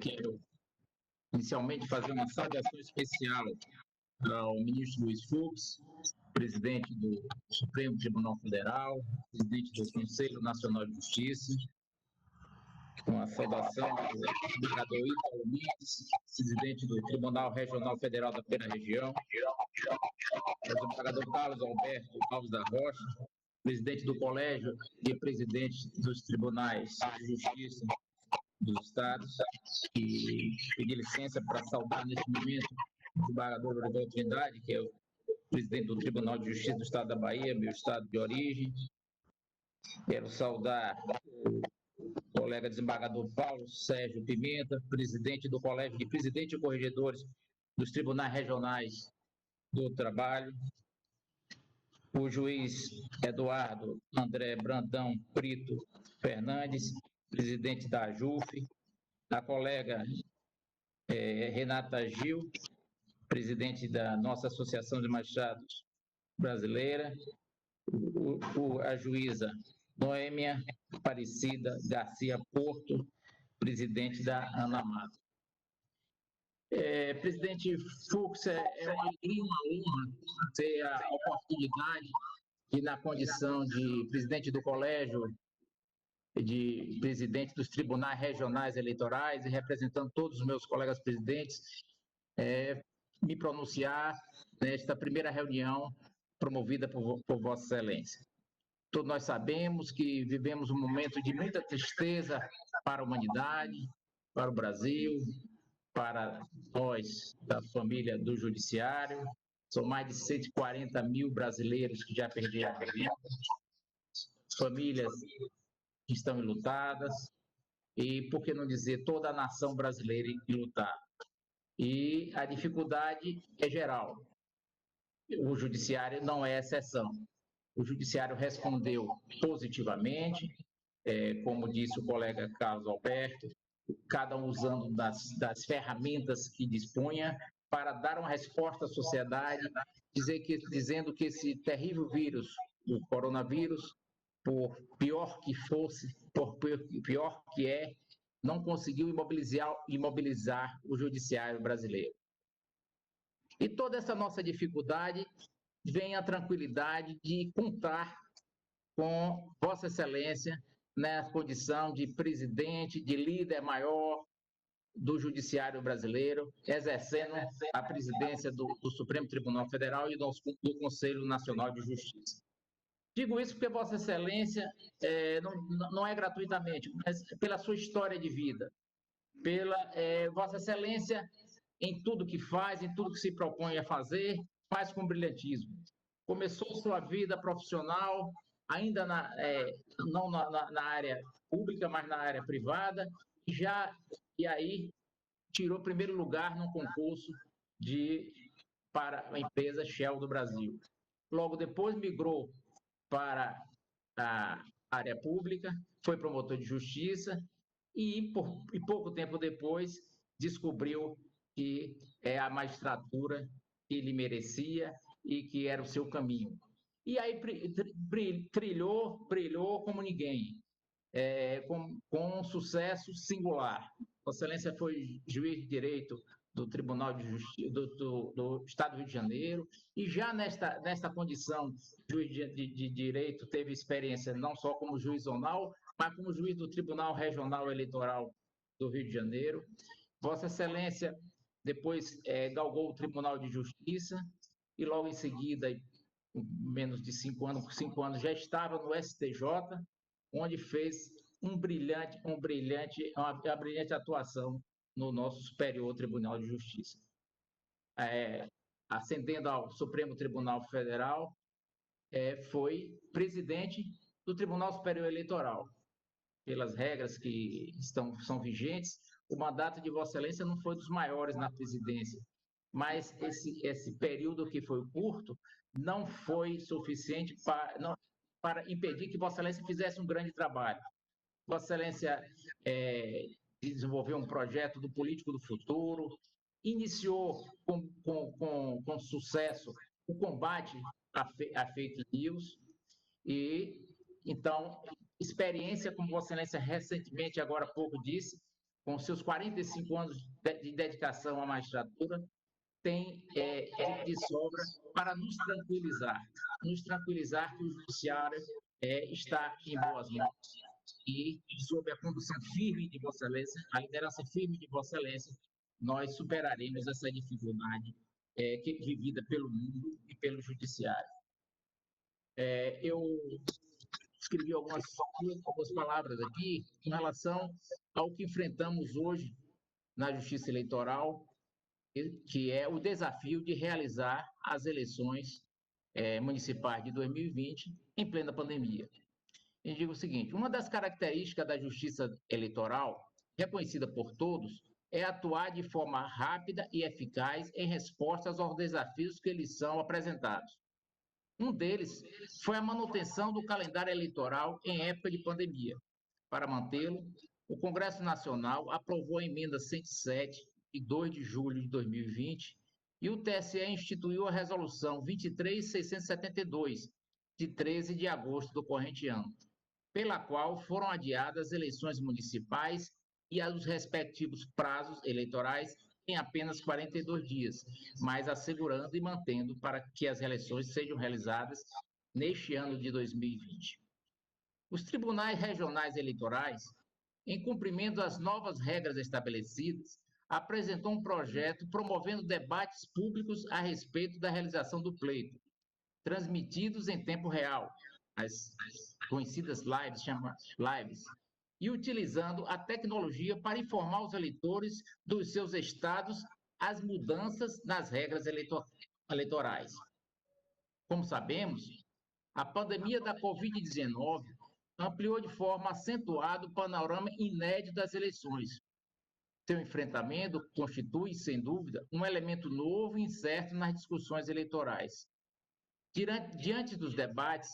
Quero inicialmente fazer uma saudação especial ao ministro Luiz Fux, presidente do Supremo Tribunal Federal, presidente do Conselho Nacional de Justiça, uma saudação ao desembargador Ítalo Mendes, presidente do Tribunal Regional Federal da Primeira Região, ao desembargador Carlos Alberto Alves da Rocha, presidente do Colégio e presidente dos Tribunais de Justiça dos Estados, e pedir licença para saudar neste momento o desembargador Lourival Trindade, que é o presidente do Tribunal de Justiça do Estado da Bahia, meu estado de origem. Quero saudar o colega desembargador Paulo Sérgio Pimenta, presidente do Colégio de Presidentes e Corregedores dos Tribunais Regionais do Trabalho, o juiz Eduardo André Brandão Brito Fernandes, presidente da AJUF, a colega Renata Gil, presidente da nossa Associação de Magistrados Brasileira, a juíza Noêmia Aparecida Garcia Porto, presidente da ANAMAT. Presidente Fux, é uma alegria e uma honra ter a oportunidade de, na condição de presidente do Colégio, de presidente dos Tribunais Regionais Eleitorais e representando todos os meus colegas presidentes, me pronunciar nesta primeira reunião promovida por Vossa Excelência. Todos nós sabemos que vivemos um momento de muita tristeza para a humanidade, para o Brasil, para nós da família do Judiciário. São mais de 140 mil brasileiros que já perderam a vida, famílias que estão enlutadas, e, por que não dizer, toda a nação brasileira enlutada. E a dificuldade é geral. O Judiciário não é exceção. O Judiciário respondeu positivamente, como disse o colega Carlos Alberto, cada um usando das ferramentas que dispunha para dar uma resposta à sociedade, dizendo que esse terrível vírus, o coronavírus, por pior que fosse, por pior que é, não conseguiu imobilizar o judiciário brasileiro. E toda essa nossa dificuldade vem a tranquilidade de contar com Vossa Excelência na condição de presidente, de líder maior do Judiciário brasileiro, exercendo a presidência do Supremo Tribunal Federal e do Conselho Nacional de Justiça. Digo isso porque Vossa Excelência não é gratuitamente, mas pela sua história de vida, Vossa Excelência, em tudo que faz, em tudo que se propõe a fazer, faz com brilhantismo. Começou sua vida profissional, ainda não na área pública, mas na área privada, e aí tirou primeiro lugar num concurso para a empresa Shell do Brasil. Logo depois migrou para a área pública, foi promotor de justiça e pouco tempo depois descobriu que é a magistratura que ele merecia e que era o seu caminho. E aí brilhou como ninguém, com um sucesso singular. Vossa Excelência foi juiz de direito do Tribunal de Justiça do Estado do Rio de Janeiro, e já nesta condição, juiz de direito, teve experiência não só como juiz zonal, mas como juiz do Tribunal Regional Eleitoral do Rio de Janeiro. Vossa Excelência depois galgou o Tribunal de Justiça e logo em seguida, menos de 5 anos, já estava no STJ, onde fez uma brilhante atuação no nosso Superior Tribunal de Justiça. Ascendendo ao Supremo Tribunal Federal, foi presidente do Tribunal Superior Eleitoral. Pelas regras que são vigentes, o mandato de Vossa Excelência não foi dos maiores na presidência, mas esse período que foi curto não foi suficiente para impedir que Vossa Excelência fizesse um grande trabalho. Vossa Excelência desenvolveu um projeto do Político do Futuro, iniciou com sucesso o combate à fake news, e então experiência, como Vossa Excelência recentemente, agora há pouco, disse, com seus 45 anos de dedicação à magistratura, tem de sobra para nos tranquilizar que o judiciário está em boas mãos e, sob a condução firme de Vossa Excelência, a liderança firme de Vossa Excelência, nós superaremos essa dificuldade vivida pelo mundo e pelo judiciário. Eu escrevi algumas palavras aqui em relação ao que enfrentamos hoje na Justiça Eleitoral, que é o desafio de realizar as eleições municipais de 2020 em plena pandemia. Eu digo o seguinte: uma das características da Justiça Eleitoral, reconhecida por todos, é atuar de forma rápida e eficaz em respostas aos desafios que lhes são apresentados. Um deles foi a manutenção do calendário eleitoral em época de pandemia. Para mantê-lo, o Congresso Nacional aprovou a emenda 107, de 2 de julho de 2020, e o TSE instituiu a Resolução 23.672, de 13 de agosto do corrente ano, pela qual foram adiadas as eleições municipais e os respectivos prazos eleitorais em apenas 42 dias, mas assegurando e mantendo para que as eleições sejam realizadas neste ano de 2020. Os tribunais regionais eleitorais, em cumprimento das novas regras estabelecidas, apresentou um projeto promovendo debates públicos a respeito da realização do pleito, transmitidos em tempo real, as conhecidas lives, e utilizando a tecnologia para informar os eleitores dos seus estados as mudanças nas regras eleitorais. Como sabemos, a pandemia da Covid-19 ampliou de forma acentuada o panorama inédito das eleições. Seu enfrentamento constitui, sem dúvida, um elemento novo e incerto nas discussões eleitorais. Diante dos debates,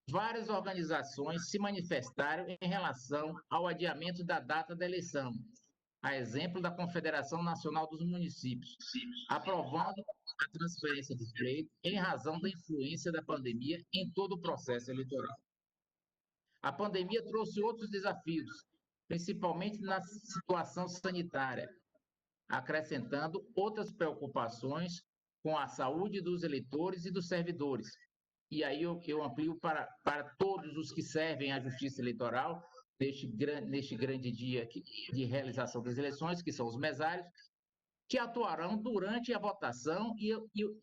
várias organizações se manifestaram em relação ao adiamento da data da eleição, a exemplo da Confederação Nacional dos Municípios, aprovando a transferência do pleito em razão da influência da pandemia em todo o processo eleitoral. A pandemia trouxe outros desafios, principalmente na situação sanitária, acrescentando outras preocupações com a saúde dos eleitores e dos servidores. E aí eu amplio para todos os que servem à Justiça Eleitoral neste grande dia de realização das eleições, que são os mesários, que atuarão durante a votação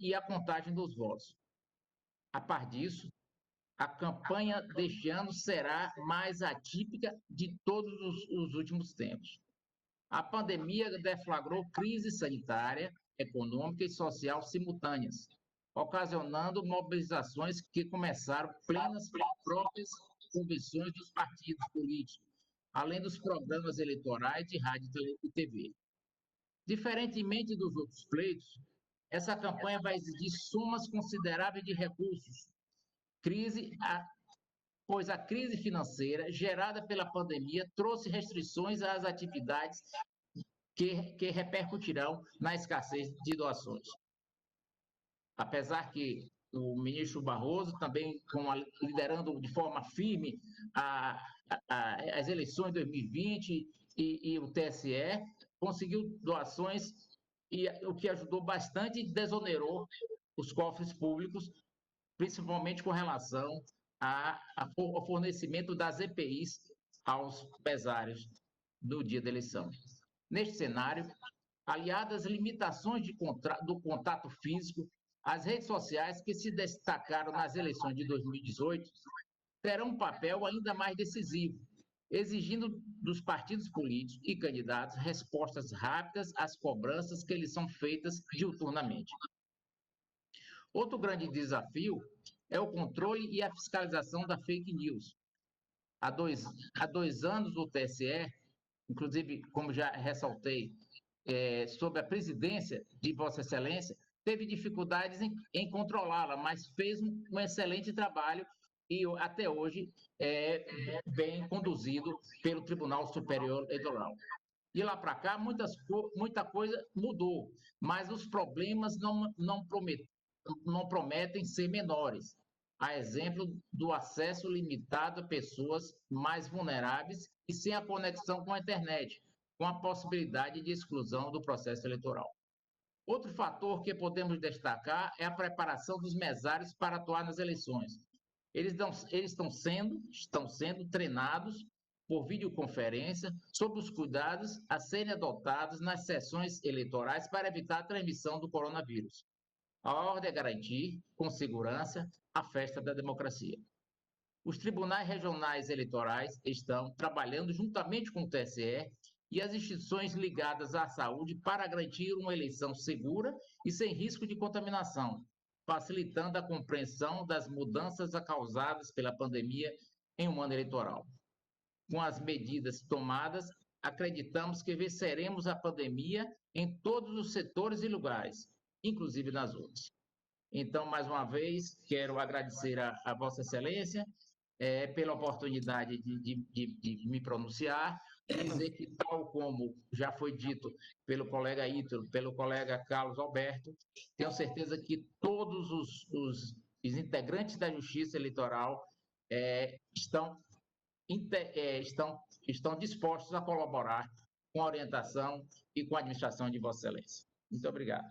e a contagem dos votos. A par disso, a campanha deste ano será mais atípica de todos os últimos tempos. A pandemia deflagrou crise sanitária, econômica e social simultâneas, ocasionando mobilizações que começaram plenas pelas próprias convenções dos partidos políticos, além dos programas eleitorais de rádio e TV. Diferentemente dos outros pleitos, essa campanha vai exigir somas consideráveis de recursos, pois a crise financeira gerada pela pandemia trouxe restrições às atividades que repercutirão na escassez de doações. Apesar que o ministro Barroso, também liderando de forma firme as eleições de 2020 e o TSE, conseguiu doações, o que ajudou bastante e desonerou os cofres públicos, principalmente com relação ao fornecimento das EPIs aos mesários no dia da eleição. Neste cenário, aliadas às limitações do contato físico, as redes sociais que se destacaram nas eleições de 2018 terão um papel ainda mais decisivo, exigindo dos partidos políticos e candidatos respostas rápidas às cobranças que lhes são feitas diuturnamente. Outro grande desafio é o controle e a fiscalização da fake news. Há dois anos, o TSE, inclusive, como já ressaltei, sob a presidência de Vossa Excelência, teve dificuldades em controlá-la, mas fez um excelente trabalho e até hoje é bem conduzido pelo Tribunal Superior Eleitoral. De lá para cá, muita coisa mudou, mas os problemas não prometem ser menores. a exemplo do acesso limitado a pessoas mais vulneráveis e sem a conexão com a internet, com a possibilidade de exclusão do processo eleitoral. Outro fator que podemos destacar é a preparação dos mesários para atuar nas eleições. Eles estão sendo treinados por videoconferência sobre os cuidados a serem adotados nas sessões eleitorais para evitar a transmissão do coronavírus. A ordem é garantir, com segurança, a festa da democracia. Os tribunais regionais eleitorais estão trabalhando juntamente com o TSE e as instituições ligadas à saúde para garantir uma eleição segura e sem risco de contaminação, facilitando a compreensão das mudanças causadas pela pandemia em um ano eleitoral. Com as medidas tomadas, acreditamos que venceremos a pandemia em todos os setores e lugares, inclusive nas urnas. Então, mais uma vez, quero agradecer a Vossa Excelência pela oportunidade de me pronunciar, dizer que, tal como já foi dito pelo colega Ítalo, pelo colega Carlos Alberto, tenho certeza que todos os integrantes da Justiça Eleitoral estão dispostos a colaborar com a orientação e com a administração de Vossa Excelência. Muito obrigado.